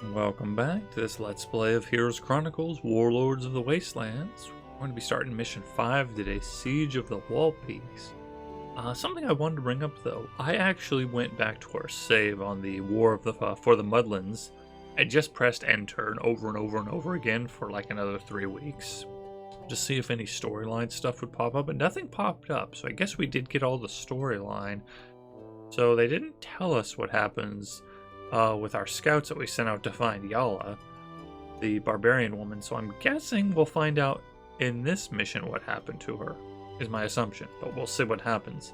Welcome back to this Let's Play of Heroes Chronicles, Warlords of the Wastelands. We're going to be starting Mission 5 today, Siege of the Wall Peaks. Something I wanted to bring up though, I actually went back to our save on the War of the for the Mudlands. I just pressed enter over and over and over again for like another 3 weeks. Just see if any storyline stuff would pop up, and nothing popped up, so I guess we did get all the storyline. So they didn't tell us what happens with our scouts that we sent out to find Yala, the barbarian woman, so I'm guessing we'll find out in this mission what happened to her, is my assumption, but we'll see what happens.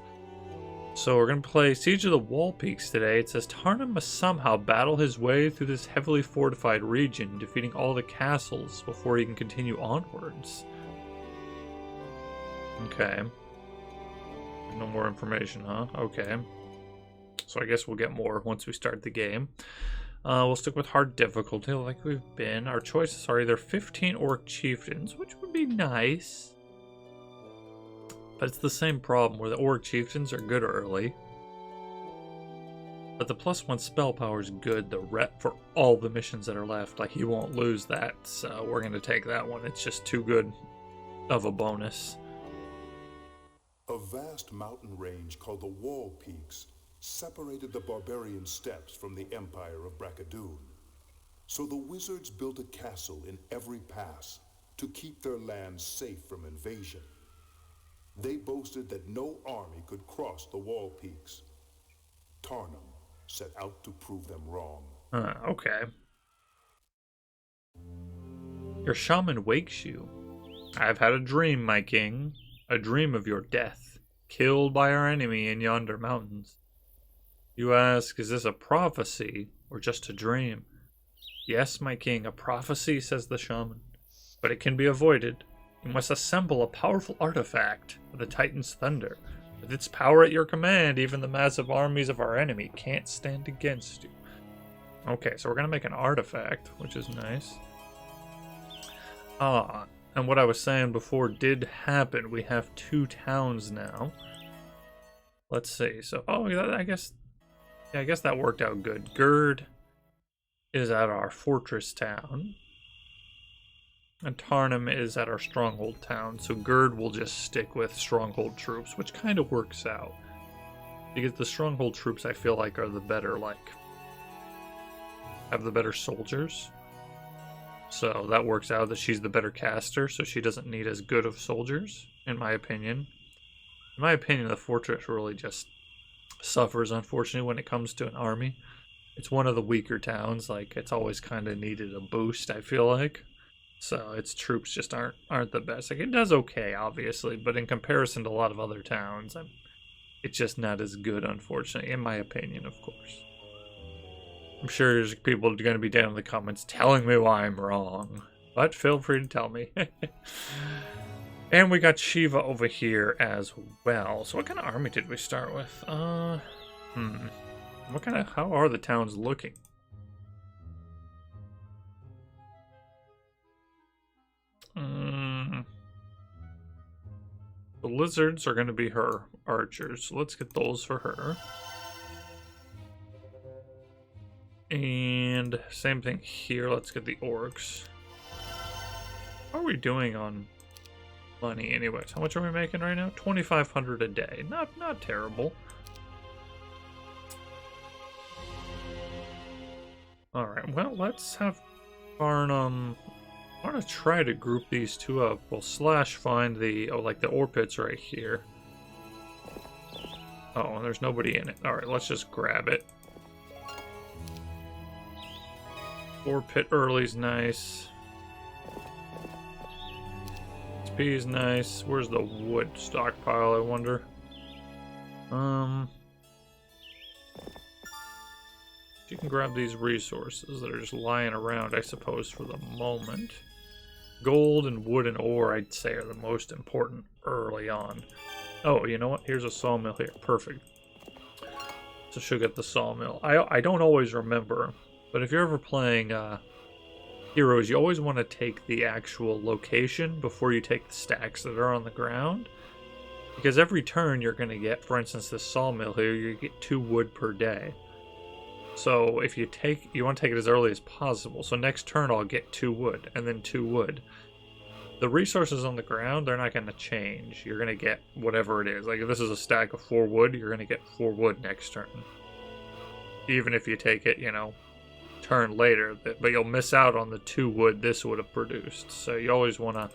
So we're going to play Siege of the Wall Peaks today. It says Tarnum must somehow battle his way through this heavily fortified region, defeating all the castles before he can continue onwards. Okay. No more information, huh? Okay. So I guess we'll get more once we start the game. We'll stick with hard difficulty like we've been. Our choices are either 15 orc chieftains, which would be nice. But it's the same problem where the orc chieftains are good early. But the +1 spell power is good the rep for all the missions that are left. Like, you won't lose that, so we're going to take that one. It's just too good of a bonus. A vast mountain range called the Wall Peaks separated the barbarian steppes from the empire of Braccadoon. So the wizards built a castle in every pass to keep their lands safe from invasion. They boasted that no army could cross the Wall Peaks. Tarnum set out to prove them wrong. Okay. Your shaman wakes you. I've had a dream, my king. A dream of your death, killed by our enemy in yonder mountains. You ask, is this a prophecy or just a dream? Yes, my king, a prophecy, says the shaman. But it can be avoided. You must assemble a powerful artifact of the Titan's thunder. With its power at your command, even the massive armies of our enemy can't stand against you. Okay, so we're going to make an artifact, which is nice. And what I was saying before did happen. We have 2 towns now. Let's see. So, I guess that worked out good. Gerd is at our fortress town. And Tarnum is at our stronghold town. So Gerd will just stick with stronghold troops, which kind of works out. Because the stronghold troops, I feel like, are the better, have the better soldiers. So that works out that she's the better caster, so she doesn't need as good of soldiers, in my opinion. In my opinion, the fortress really just suffers, unfortunately, when it comes to an army. It's one of the weaker towns. It's always kind of needed a boost, I feel like. So its troops just aren't the best. It does okay, obviously, but in comparison to a lot of other towns, it's just not as good, unfortunately, in my opinion, of course. I'm sure there's people going to be down in the comments telling me why I'm wrong, but feel free to tell me. And we got Shiva over here as well. So what kind of army did we start with? How are the towns looking? The lizards are going to be her archers, so let's get those for her. And same thing here, let's get the orcs. How are we doing on money anyways? How much are we making right now? 2,500 a day. Not terrible. Alright, well, let's have Barnum. I want to try to group these 2 up. We'll find the the ore pits right here. Oh, and there's nobody in it. Alright, let's just grab it. Ore pit early's nice. XP is nice. Where's the wood stockpile, I wonder? You can grab these resources that are just lying around, I suppose, for the moment. Gold and wood and ore, I'd say, are the most important early on. Oh, you know what? Here's a sawmill here. Perfect. So she'll get the sawmill. I don't always remember, but if you're ever playing Heroes, you always want to take the actual location before you take the stacks that are on the ground. Because every turn you're going to get, for instance, this sawmill here, you get 2 wood per day. So if you want to take it as early as possible. So next turn I'll get 2 wood and then 2 wood. The resources on the ground, they're not going to change. You're going to get whatever it is. Like if this is a stack of 4 wood, you're going to get 4 wood next turn. Even if you take it, you know, turn later. But you'll miss out on the 2 wood this would have produced. So you always want to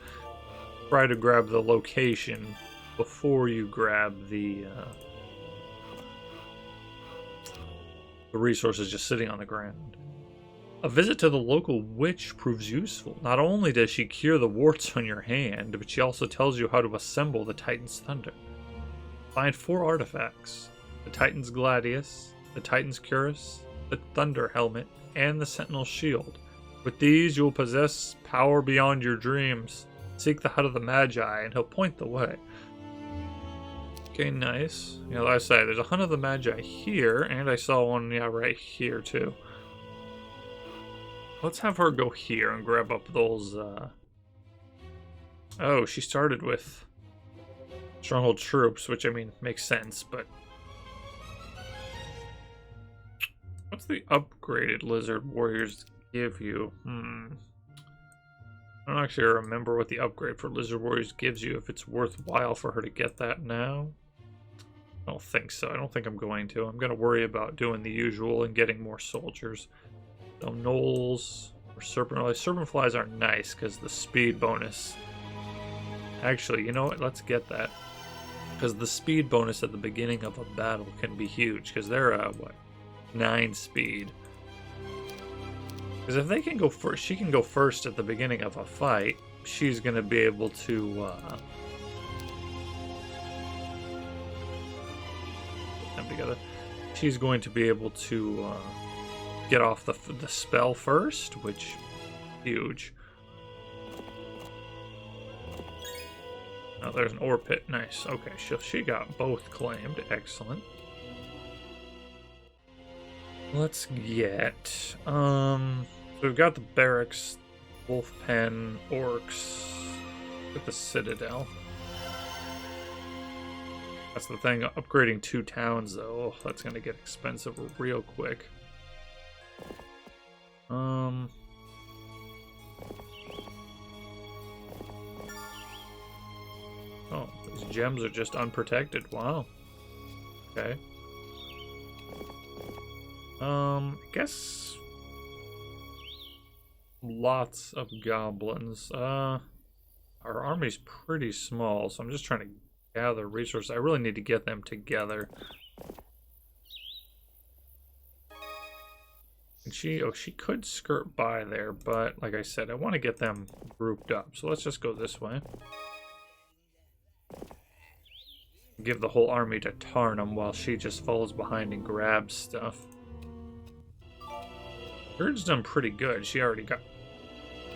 try to grab the location before you grab the resources just sitting on the ground. A visit to the local witch proves useful. Not only does she cure the warts on your hand, but she also tells you how to assemble the Titan's Thunder. Find 4 artifacts: the Titan's Gladius, the Titan's Cuirass, the Thunder Helmet, and the Sentinel's Shield. With these, you will possess power beyond your dreams. Seek the Hut of the Magi, and he'll point the way. Okay, nice. Yeah, like I say, there's a Hut of the Magi here, and I saw one, yeah, right here, too. Let's have her go here and grab up those, Oh, she started with Stronghold troops, which, I mean, makes sense, but... What's the upgraded Lizard Warriors give you? I don't actually remember what the upgrade for Lizard Warriors gives you, if it's worthwhile for her to get that now. I don't think so. I don't think I'm going to. I'm going to worry about doing the usual and getting more soldiers. So gnolls or serpent. Serpent flies are nice because the speed bonus. Actually, you know what? Let's get that. Because the speed bonus at the beginning of a battle can be huge. Because they're, what? 9 speed. Because if they can go first, she can go first at the beginning of a fight. She's going to be able to, put them together. She's going to be able to, get off the spell first, which, huge. Oh, there's an ore pit. Nice. Okay, she got both claimed. Excellent. Let's get, so we've got the barracks, wolf pen, orcs, with the citadel. That's the thing, upgrading 2 towns though, that's gonna get expensive real quick. Oh, these gems are just unprotected, wow. Okay. I guess lots of goblins. Our army's pretty small, so I'm just trying to gather resources. I really need to get them together. And she could skirt by there, but like I said, I want to get them grouped up. So let's just go this way. Give the whole army to Tarnum while she just falls behind and grabs stuff. Herd's done pretty good. She already got...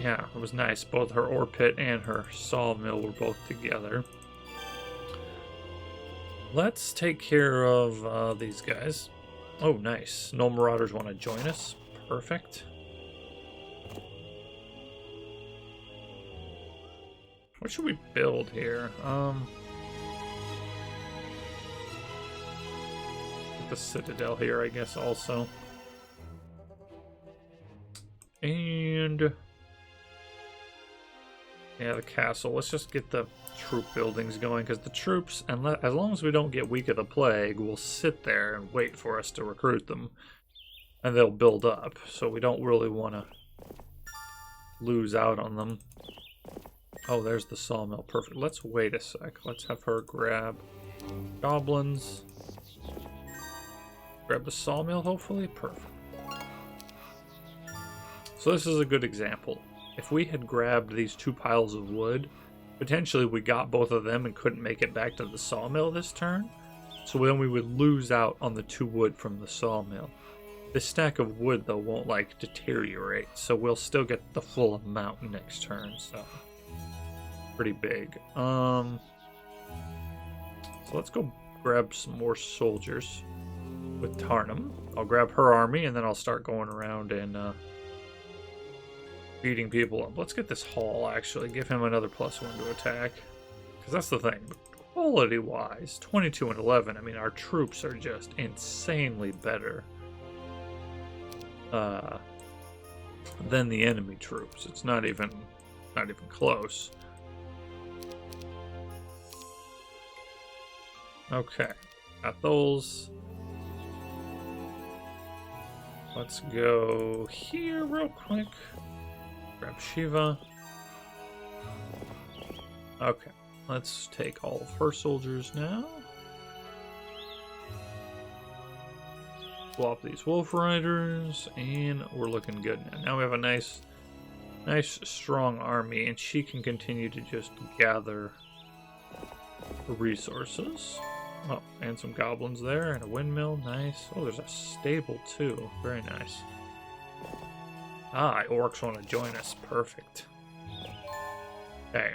Yeah, it was nice. Both her ore pit and her sawmill were both together. Let's take care of these guys. Oh, nice. No marauders want to join us. Perfect. What should we build here? The citadel here, I guess, also. And yeah, the castle. Let's just get the troop buildings going, because the troops, as long as we don't get weak of the plague, will sit there and wait for us to recruit them, and they'll build up. So we don't really want to lose out on them. Oh, there's the sawmill. Perfect. Let's wait a sec. Let's have her grab goblins. Grab the sawmill, hopefully. Perfect. So this is a good example. If we had grabbed these 2 piles of wood, potentially we got both of them and couldn't make it back to the sawmill this turn. So then we would lose out on the 2 wood from the sawmill. This stack of wood, though, won't, like, deteriorate. So we'll still get the full amount next turn, so... Pretty big. So let's go grab some more soldiers with Tarnum. I'll grab her army, and then I'll start going around and, beating people up. Let's get this Hall, actually. Give him another +1 to attack. Because that's the thing. Quality-wise, 22 and 11, I mean, our troops are just insanely better. than the enemy troops. It's not even close. Okay, got those. Let's go here real quick. Grab Shiva. Okay, let's take all of her soldiers now. Swap these Wolf Riders, and we're looking good now. Now we have a nice strong army, and she can continue to just gather resources. Oh, and some goblins there, and a windmill, nice. Oh, there's a stable too, very nice. Ah, orcs want to join us, perfect. Okay,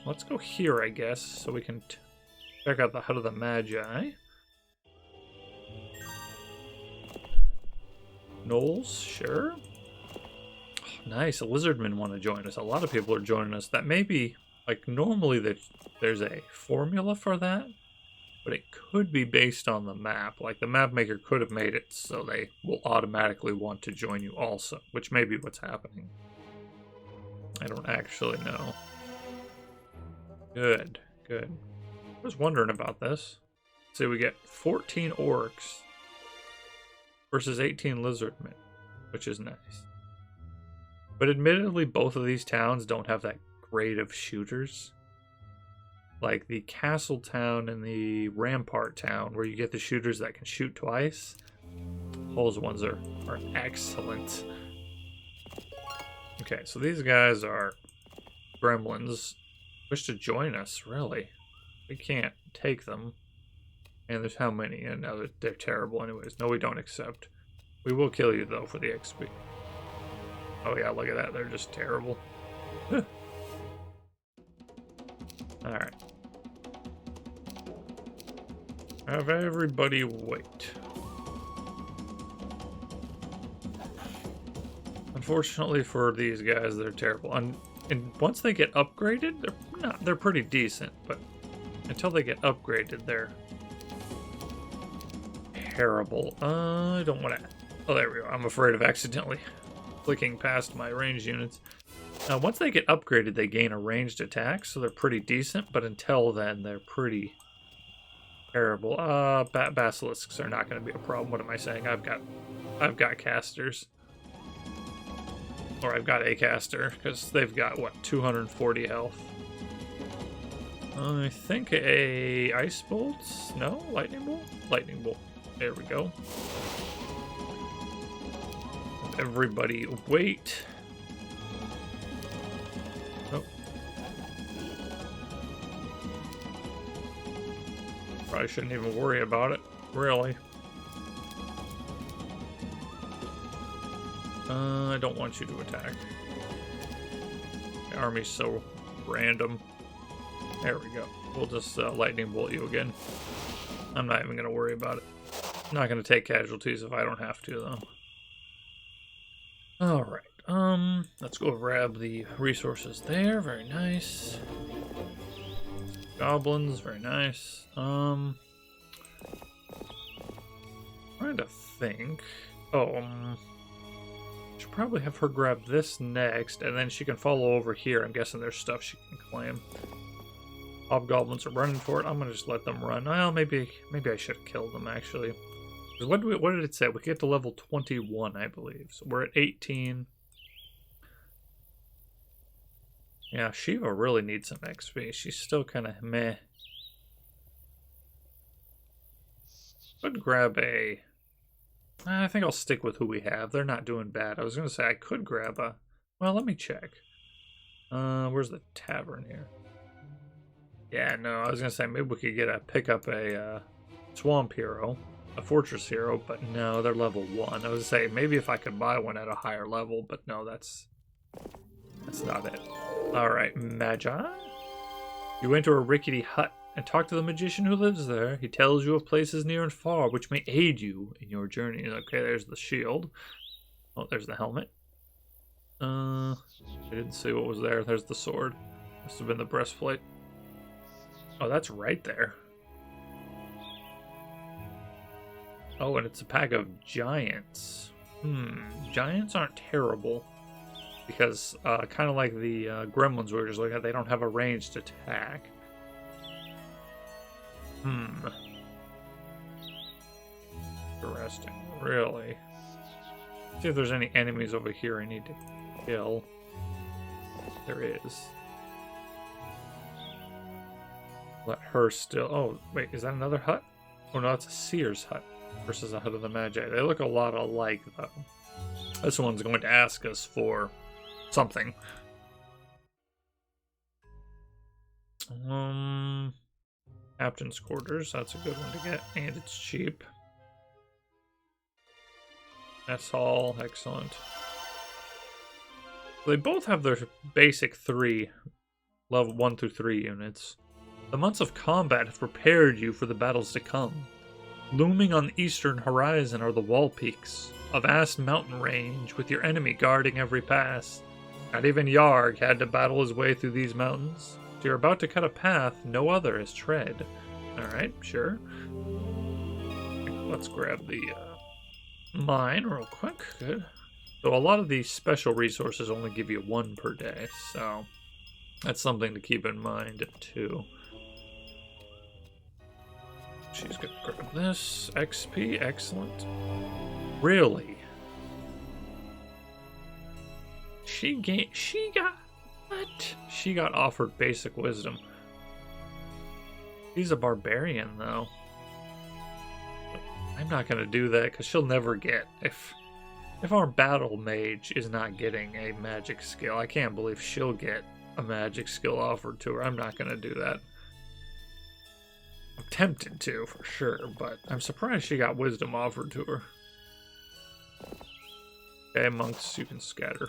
let's go here, I guess, so we can check out the Hut of the Magi. Knolls, sure. Oh, nice, the Lizardmen want to join us. A lot of people are joining us. That may be, like, normally there's a formula for that, but it could be based on the map. Like, the map maker could have made it so they will automatically want to join you also, which may be what's happening. I don't actually know. Good, good. I was wondering about this. See, we get 14 orcs versus 18 lizardmen, which is nice. But admittedly, both of these towns don't have that great of shooters. Like the castle town and the rampart town, where you get the shooters that can shoot twice. Those ones are excellent. Okay, so these guys are gremlins. Wish to join us, really. We can't take them. And there's how many? And no, they're terrible anyways. No, we don't accept. We will kill you, though, for the XP. Oh, yeah, look at that. They're just terrible. Alright. Have everybody wait. Unfortunately for these guys, they're terrible. And once they get upgraded, they're pretty decent, but until they get upgraded, they're terrible. I don't want to... Oh, there we go. I'm afraid of accidentally clicking past my ranged units. Once they get upgraded, they gain a ranged attack, so they're pretty decent, but until then, they're pretty terrible. Basilisks are not going to be a problem. What am I saying? I've got casters. Or I've got a caster, because they've got, what, 240 health. I think a ice bolt? No? Lightning bolt? Lightning bolt. There we go. Everybody wait. Oh. Probably shouldn't even worry about it, really. I don't want you to attack. The army's so random. There we go. We'll just lightning bolt you again. I'm not even going to worry about it. I'm not going to take casualties if I don't have to, though. Alright, let's go grab the resources there. Very nice. Goblins, very nice. Trying to think. Should probably have her grab this next, and then she can follow over here. I'm guessing there's stuff she can claim. Hobgoblins are running for it. I'm gonna just let them run. Well, maybe I should have killed them actually. What did it say? We get to level 21, I believe. So we're at 18. Yeah, Shiva really needs some XP. She's still kind of meh. Could grab a... I think I'll stick with who we have. They're not doing bad. I was going to say I could grab a... Well, let me check. Where's the tavern here? Yeah, no, I was going to say maybe we could pick up a swamp hero, a fortress hero, but no, they're level 1. I was going to say maybe if I could buy one at a higher level, but no, that's not it. Alright, Magi. You enter a rickety hut and talk to the magician who lives there. He tells you of places near and far which may aid you in your journey. Okay, there's the shield. Oh, there's the helmet. I didn't see what was there. There's the sword. Must have been the breastplate. Oh, that's right there. Oh, and it's a pack of giants. Giants aren't terrible. Because, kind of like the gremlins we were just looking at, they don't have a ranged attack. Interesting, really. See if there's any enemies over here I need to kill. There is. Let her still... Oh, wait, is that another hut? Oh, no, it's a seer's hut versus a hut of the Magi. They look a lot alike, though. This one's going to ask us for something. Captain's quarters, that's a good one to get, and it's cheap. That's all excellent. They both have their basic 3, level 1 through 3 units. The months of combat have prepared you for the battles to come. Looming on the eastern horizon are the wall peaks, a vast mountain range with your enemy guarding every pass. Not even Yarg had to battle his way through these mountains. So you're about to cut a path no other has tread. Alright, sure. Let's grab the mine real quick. Good. So a lot of these special resources only give you 1 per day, so that's something to keep in mind too. She's gonna grab this. XP, excellent. Really? She got what? She got offered basic wisdom. She's a barbarian though. I'm not gonna do that because she'll never get if our battle mage is not getting a magic skill. I can't believe she'll get a magic skill offered to her. I'm not gonna do that. I'm tempted to for sure, but I'm surprised she got wisdom offered to her. Okay, monks, you can scatter.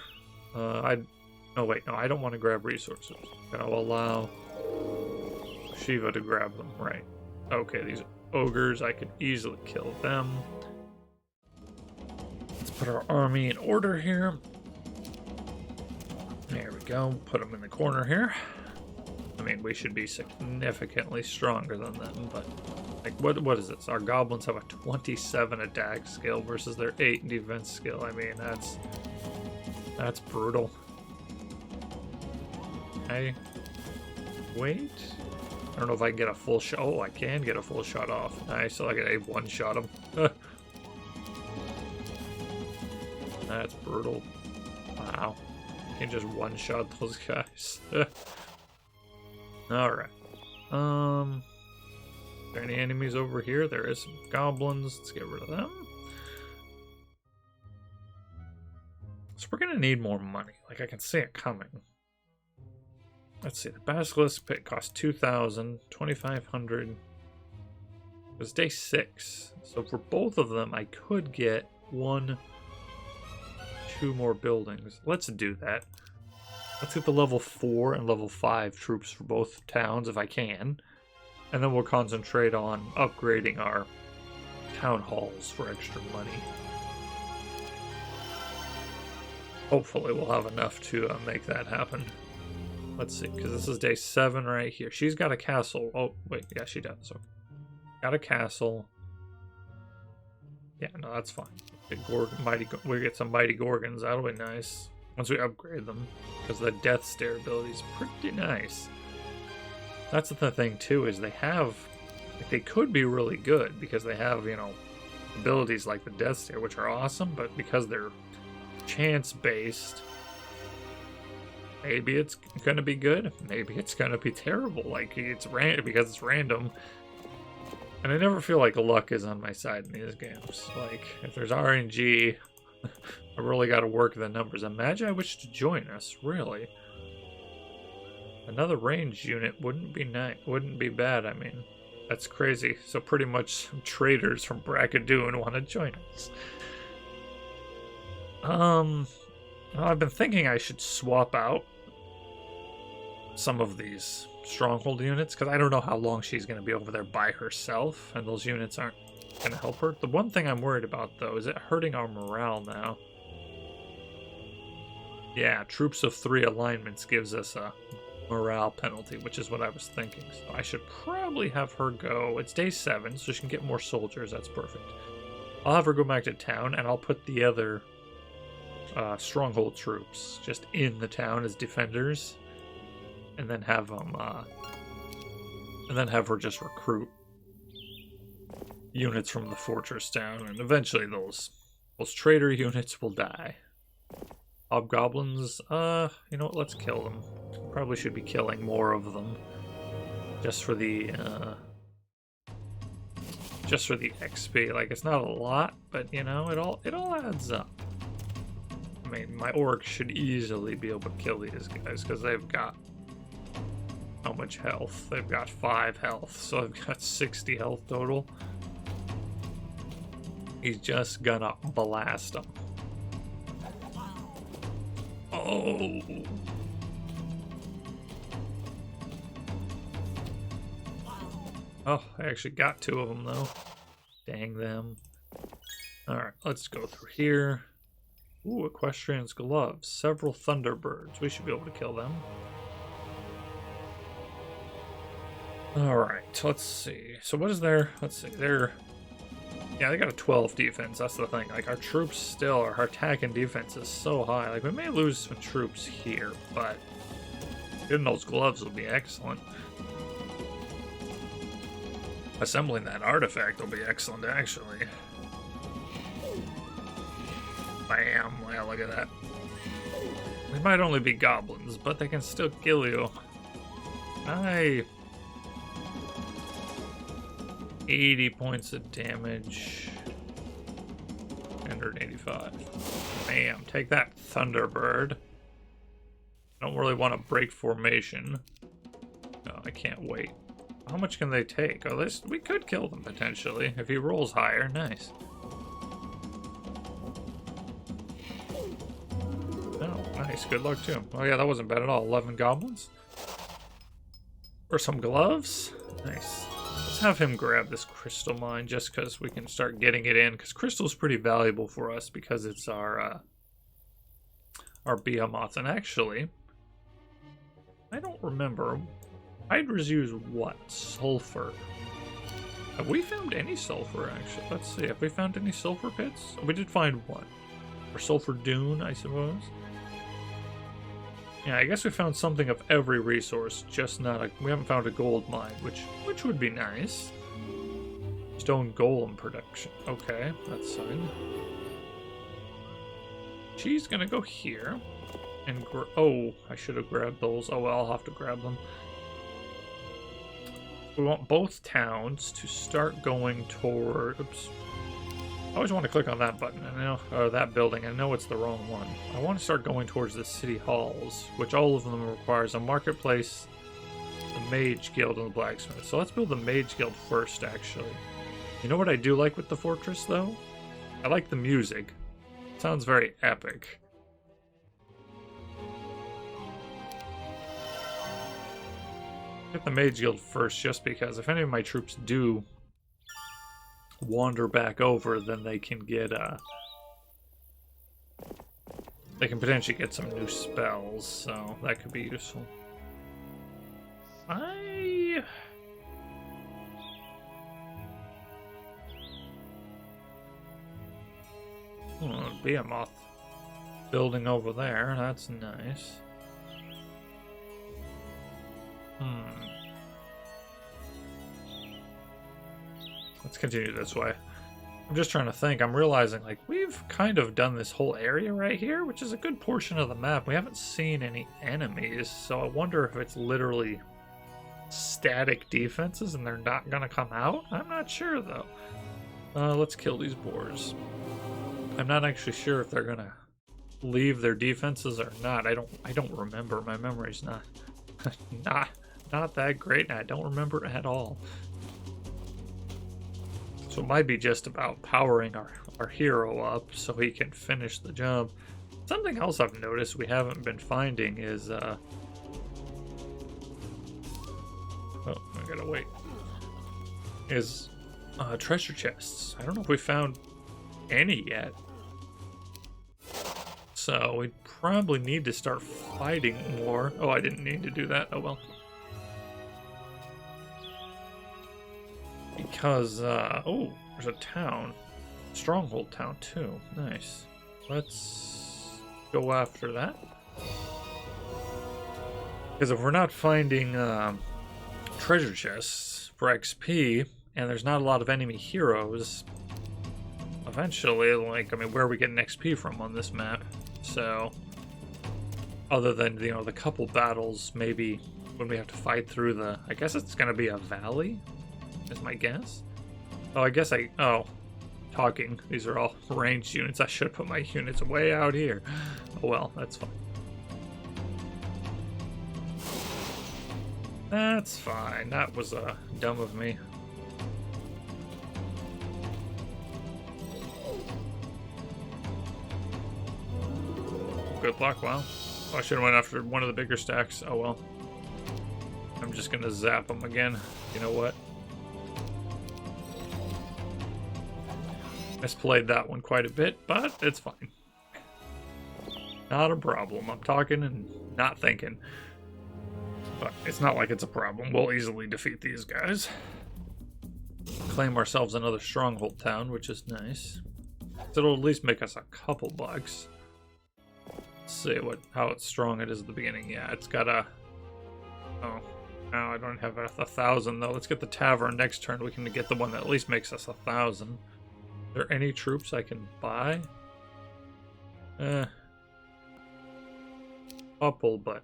Oh wait, no, I don't want to grab resources. I'll allow Shiva to grab them, right. Okay, these ogres, I could easily kill them. Let's put our army in order here. There we go, put them in the corner here. I mean, we should be significantly stronger than them, but like, what is this? Our goblins have a 27 attack skill versus their 8 defense skill. I mean, that's brutal. Okay. Wait. I don't know if I can get a full shot. Oh, I can get a full shot off. Nice, so I can one-shot him. That's brutal. Wow. You can just one-shot those guys. Alright. Are there any enemies over here? There is some goblins. Let's get rid of them. So we're gonna need more money. Like, I can see it coming. Let's see. The Basilisk Pit costs 2,000, 2,500. It was day 6. So for both of them, I could get 2 more buildings. Let's do that. Let's get the level 4 and level 5 troops for both towns if I can. And then we'll concentrate on upgrading our town halls for extra money. Hopefully we'll have enough to make that happen. Let's see, because this is day 7 right here. She's got a castle. Oh, wait, yeah, she does. So, got a castle. Yeah, no, that's fine. We get some mighty gorgons. That'll be nice. Once we upgrade them, because the death stare ability is pretty nice. That's the thing too, is they have, like, they could be really good because they have, you know, abilities like the death stare, which are awesome, but because they're chance based, maybe it's gonna be good, maybe it's gonna be terrible. Like, it's because it's random. And I never feel like luck is on my side in these games. Like, if there's RNG, I really got to work the numbers. A Magi wish to join us, really. Another ranged unit wouldn't be bad. I mean, that's crazy. So pretty much some traders from Brackadoon want to join us. Well, I've been thinking I should swap out some of these stronghold units, because I don't know how long she's going to be over there by herself, and those units aren't going to help her. The one thing I'm worried about, though, is it hurting our morale now? Yeah, troops of 3 alignments gives us a morale penalty, which is what I was thinking. So I should probably have her go. It's day 7, so she can get more soldiers. That's perfect. I'll have her go back to town, and I'll put the other stronghold troops just in the town as defenders, and then have them, and then have her just recruit units from the fortress town, and eventually those traitor units will die. Hobgoblins, you know what? Let's kill them. Probably should be killing more of them, just for the XP. Like, it's not a lot, but you know, it all adds up. I mean, my orcs should easily be able to kill these guys because they've got how much health? They've got 5 health, so I've got 60 health total. He's just gonna blast them. Oh! Oh, I actually got 2 of them though. Dang them. Alright, let's go through here. Ooh, Equestrian's Gloves. Several Thunderbirds. We should be able to kill them. Alright, let's see. So what is their... Let's see, yeah, they got a 12 defense. That's the thing. Like, our troops still, our attack and defense is so high. Like, we may lose some troops here, but getting those gloves will be excellent. Assembling that artifact will be excellent, actually. Bam! Wow, look at that. They might only be goblins, but they can still kill you. 80 points of damage. 185. Bam! Take that, Thunderbird. I don't really want to break formation. No, I can't wait. How much can they take? Oh, we could kill them potentially if he rolls higher. Nice. Oh, nice. Good luck to him. Oh yeah, that wasn't bad at all. 11 goblins. Or some gloves. Nice. Let's have him grab this crystal mine just because we can start getting it in. Because crystal's pretty valuable for us because it's our behemoths. And actually, I don't remember. Hydras use what? Sulfur. Have we found any sulfur, actually? Let's see. Have we found any sulfur pits? We did find one. Or sulfur dune, I suppose. Yeah, I guess we found something of every resource, just not a... We haven't found a gold mine, which would be nice. Stone golem production. Okay, that's fine. She's gonna go here. And oh, I should have grabbed those. Oh, well, I'll have to grab them. We want both towns to start going toward... Oops. I always want to click on that button, I know, or that building. I know it's the wrong one. I want to start going towards the city halls, which all of them requires a marketplace, a mage guild, and a blacksmith. So let's build the mage guild first, actually. You know what I do like with the fortress, though? I like the music. It sounds very epic. Get the mage guild first, just because if any of my troops do wander back over, then they can get they can potentially get some new spells, so that could be useful. Behemoth building over there, that's nice. Let's continue this way. I'm just trying to think. I'm realizing, like, we've kind of done this whole area right here, which is a good portion of the map. We haven't seen any enemies, so I wonder if it's literally static defenses and they're not gonna come out. I'm not sure, though. Let's kill these boars. I'm not actually sure if they're gonna leave their defenses or not. I don't remember. My memory's not not that great, and I don't remember at all. So it might be just about powering our hero up so he can finish the job. Something else I've noticed we haven't been finding is oh, I gotta wait. Is treasure chests. I don't know if we found any yet. So we probably need to start fighting more. Oh, I didn't need to do that. Oh well. Because, oh, there's a town. stronghold town too. Nice. Let's go after that. Because if we're not finding treasure chests for XP, and there's not a lot of enemy heroes, eventually, like, I mean, where are we getting XP from on this map? So, other than, you know, the couple battles, maybe when we have to fight through the, I guess it's going to be a valley, is my guess. Oh, I guess talking. These are all ranged units. I should put my units way out here. Oh well, that's fine. That's fine. That was dumb of me. Good luck, wow. Oh, I should have went after one of the bigger stacks. Oh well. I'm just gonna zap them again. You know what? Misplayed that one quite a bit, but it's fine. Not a problem. I'm talking and not thinking. But it's not like it's a problem. We'll easily defeat these guys. Claim ourselves another stronghold town, which is nice. So it'll at least make us a couple bucks. Let's see how strong it is at the beginning. Yeah, it's got a... Oh, now I don't have 1,000 though. Let's get the tavern next turn. We can get the one that at least makes us 1,000. Are there any troops I can buy? Couple, but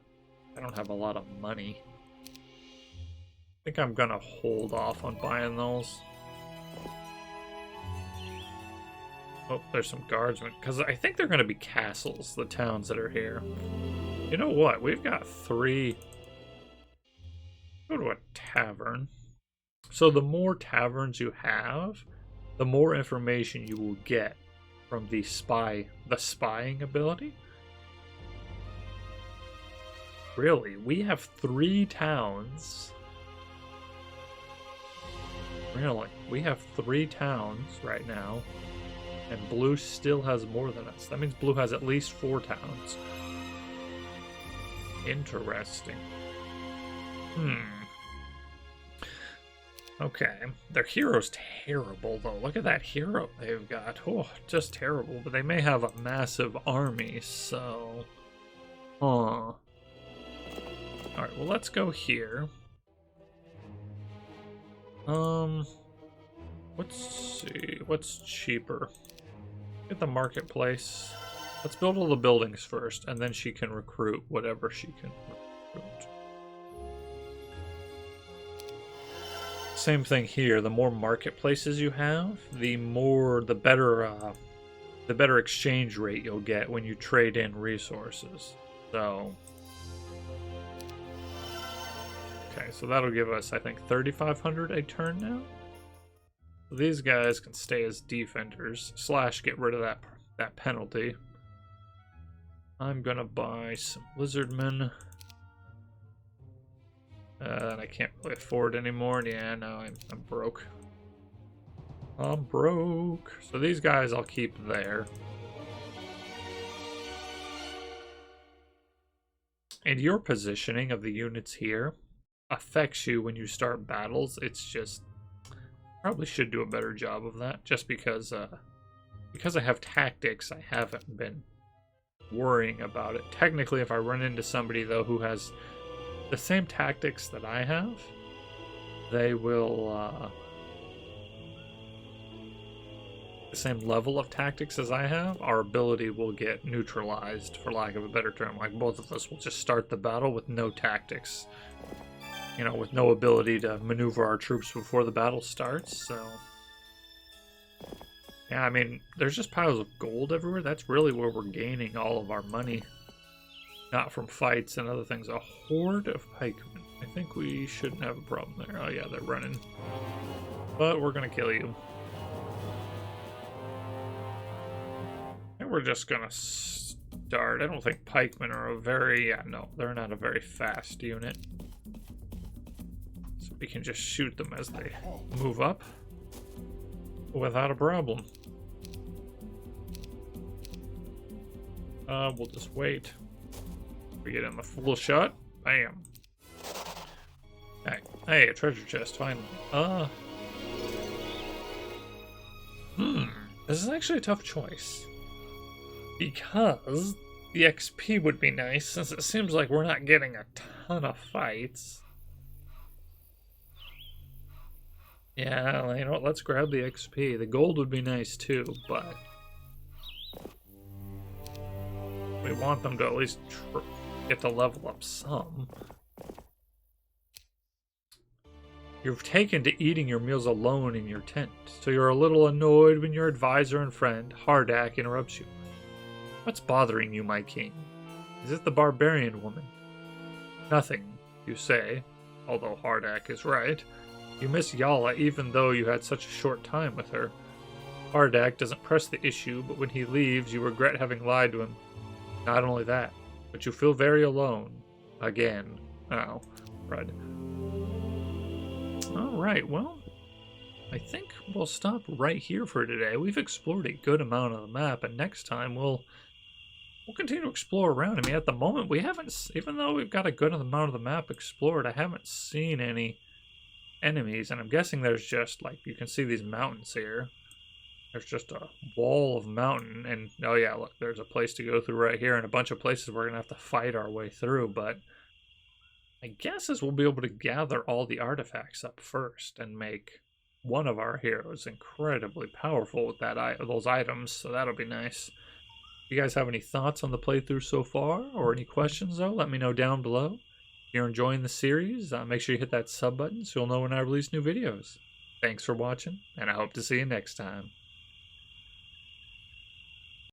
I don't have a lot of money. I think I'm gonna hold off on buying those. Oh, there's some guardsmen, because I think they're gonna be castles, the towns that are here. You know what? We've got 3. Go to a tavern. So the more taverns you have, the more information you will get from the spying ability. Really, we have 3 towns. Really, we have 3 towns right now, and Blue still has more than us. That means Blue has at least 4 towns. Interesting. Okay, their hero's terrible though. Look at that hero they've got. Oh, just terrible. But they may have a massive army, so... Alright, well let's go here. Let's see. What's cheaper? Get the marketplace. Let's build all the buildings first, and then she can recruit whatever she can recruit. Same thing here. The more marketplaces you have, the better exchange rate you'll get when you trade in resources. So, okay, so that'll give us, I think, 3,500 a turn now. So these guys can stay as defenders / get rid of that penalty. I'm gonna buy some lizardmen. And I can't really afford anymore. Yeah, no, I'm broke. I'm broke. So these guys I'll keep there. And your positioning of the units here affects you when you start battles. It's just... probably should do a better job of that. Just because I have tactics, I haven't been worrying about it. Technically, if I run into somebody, though, who has the same tactics that I have, they will... the same level of tactics as I have, our ability will get neutralized, for lack of a better term. Like, both of us will just start the battle with no tactics. You know, with no ability to maneuver our troops before the battle starts, so... yeah, I mean, there's just piles of gold everywhere. That's really where we're gaining all of our money. Not from fights and other things. A horde of pikemen. I think we shouldn't have a problem there. Oh yeah, they're running. But we're gonna kill you. And we're just gonna start. I don't think pikemen are a very... yeah, no, they're not a very fast unit. So we can just shoot them as they move up without a problem. We'll just wait. We get in the full shot. Bam. Hey, a treasure chest, finally. This is actually a tough choice. Because the XP would be nice, since it seems like we're not getting a ton of fights. Yeah, you know what, let's grab the XP. The gold would be nice too, but we want them to at least get to level up some. You've taken to eating your meals alone in your tent, so you're a little annoyed when your advisor and friend, Hardak, interrupts you. What's bothering you, my king? Is it the barbarian woman? Nothing, you say, although Hardak is right. You miss Yala even though you had such a short time with her. Hardak doesn't press the issue, but when he leaves, you regret having lied to him. Not only that, but you feel very alone. Again. Oh, Fred. Alright, well, I think we'll stop right here for today. We've explored a good amount of the map, and next time we'll continue to explore around. I mean, at the moment, we haven't, even though we've got a good amount of the map explored, I haven't seen any enemies, and I'm guessing there's just, like, you can see these mountains here. There's just a wall of mountain, and, oh yeah, look, there's a place to go through right here, and a bunch of places we're going to have to fight our way through, but I guess we'll be able to gather all the artifacts up first and make one of our heroes incredibly powerful with those items, so that'll be nice. If you guys have any thoughts on the playthrough so far, or any questions though, let me know down below. If you're enjoying the series, make sure you hit that sub button so you'll know when I release new videos. Thanks for watching, and I hope to see you next time.